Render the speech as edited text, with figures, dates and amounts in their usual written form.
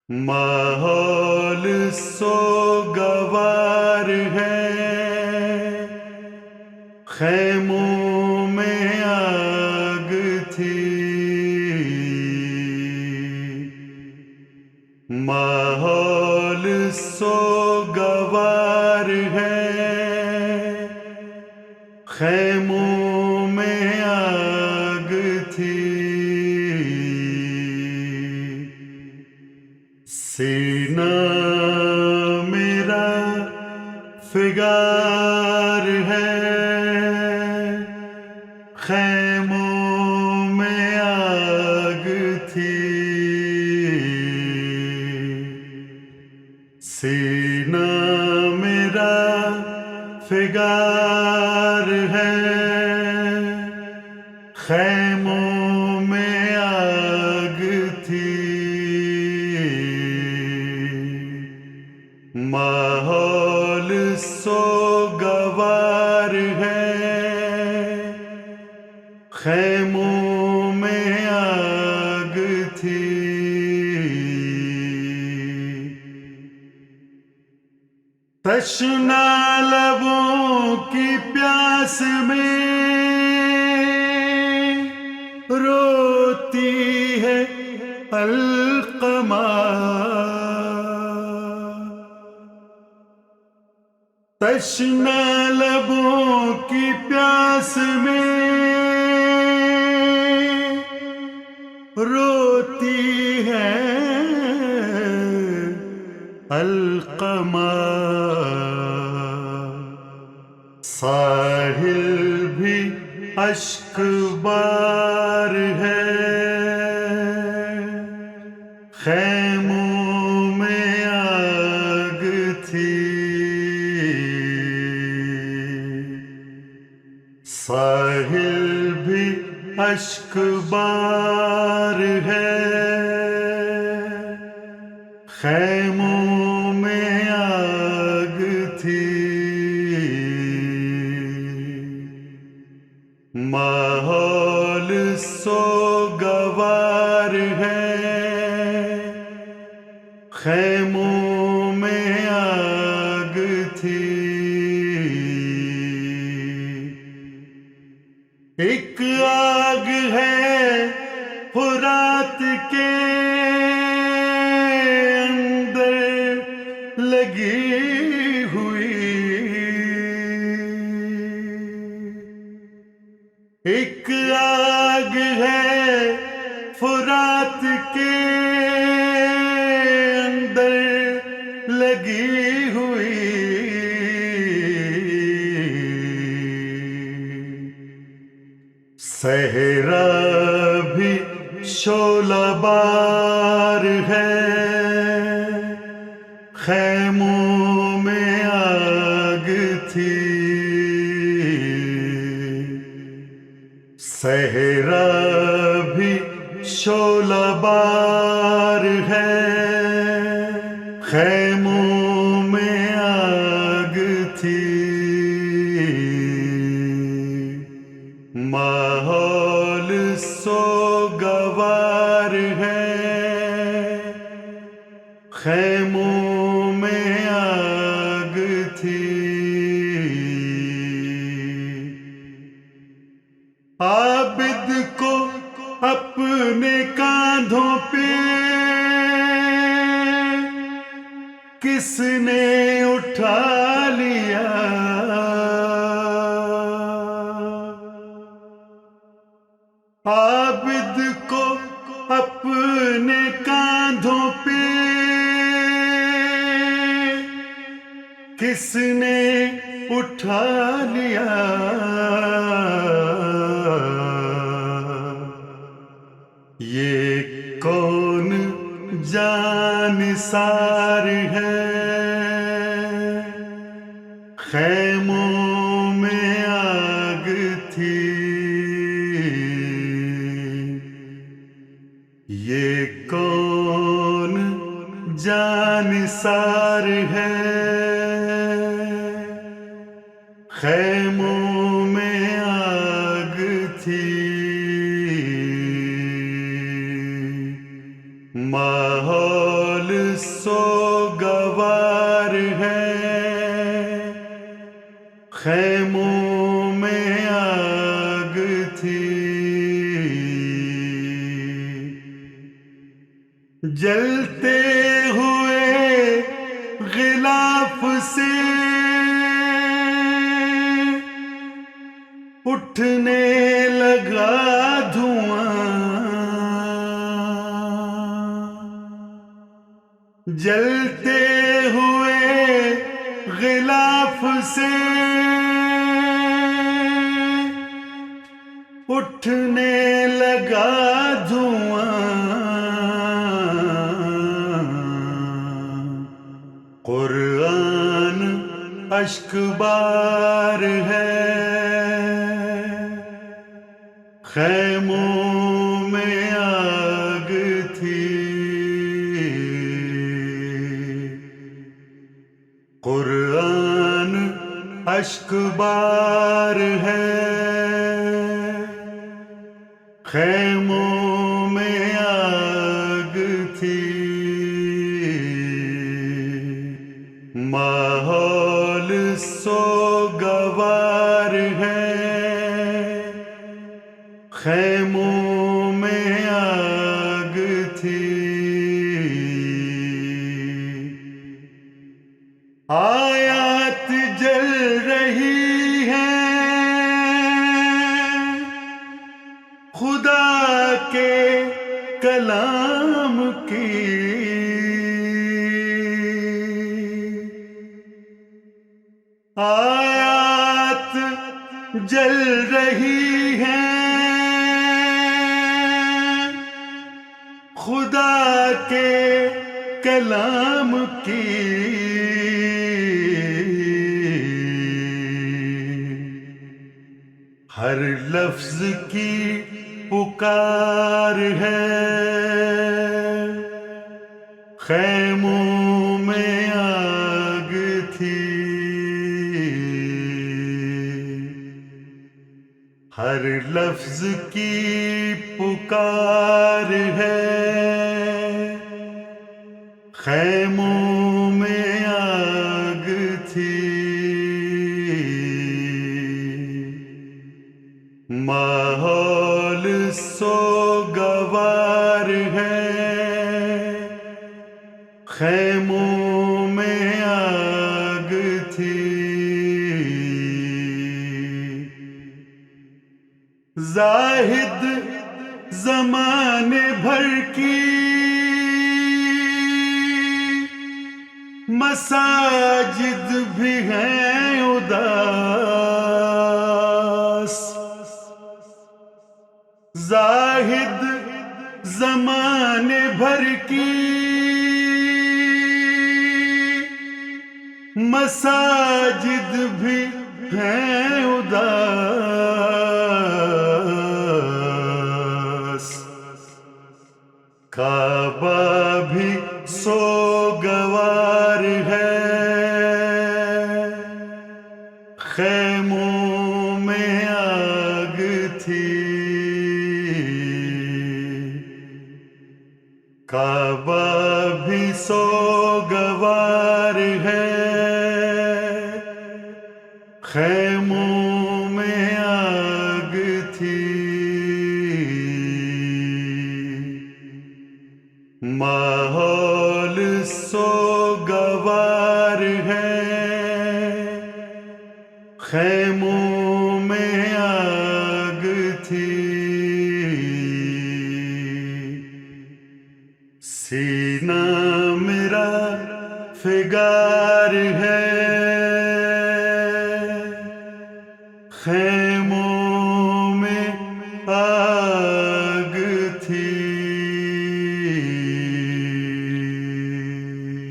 ماحول سوگوار ہے، خیموں میں آگ تھی۔ ماحول سوگوار ہے، خیموں میں آگ تھی۔ سینہ میرا فگار ہے، خیموں میں آگ تھی۔ سینہ میرا فگار ہے، خیموں میں آگ تھی۔ ماحول سوگوار ہے، خیموں میں آگ تھی۔ تشنا لبوں کی پیاس میں روتی ہے القمہ۔ تشنا لبوں کی پیاس میں روتی ہے القمہ۔ ساحل بھی اشک بار ہے، خیموں میں آگ تھی۔ ساحل بھی اشک بار ہے، خیموں میں آگ تھی۔ ماحول سوگوار ہے، خیموں میں آگ تھی۔ ایک آگ ہے فرات کے اندر لگی ہوئی، ایک آگ ہے فرات کے اندر لگی ہوئی۔ صحرا بھی شعلہ بار ہے، خیموں میں آگ تھی۔ صحرا بھی شعلہ بار ہے، خیموں میں آگ تھی۔ ماحول سوگوار ہے، خیموں میں آگ تھی۔ عابد کو اپنے کاندھوں پہ کس نے اٹھا لیا؟ عابد کو اپنے کاندھوں پہ کس نے اٹھا لیا؟ یہ کون جانثار ہے، خیموں میں آگ تھی۔ یہ کون جانثار ہے، خیموں میں آگ تھی۔ ماحول سوگوار ہے، خیموں میں آگ تھی، جلتے ہوئے غلاف سے اٹھنے لگا دھواں، جلتے ہوئے غلاف سے اٹھنے لگا دھواں، قرآن اشک بار ہے، خیموں میں آگ تھی، قرآن اشک بار ہے، خیموں میں آگ تھی، ماحول سوگوار ہے، خیموں میں آگ تھی، آیات جل رہی ہیں خدا کے کلام کی، آیات جل رہی ہیں خدا کے کلام کی، ہر لفظ کی پکار ہے، خیموں میں آگ تھی، ہر لفظ کی پکار ہے، خیموں میں آگ تھی، ماحول سوگوار ہے، خیموں میں آگ تھی، زاہد زمانے بھر کی مساجد بھی ہیں اداس، زاہد زمانے بھر کی مساجد بھی ہیں اداس، کعبہ بھی سوگوار ہے، خیموں میں آگ تھی، کعبہ بھی سوگوار ہے، خیموں میں آگ تھی، ماحول سوگوار ہے، خیموں میں آگ تھی، سینہ میرا فگار ہے،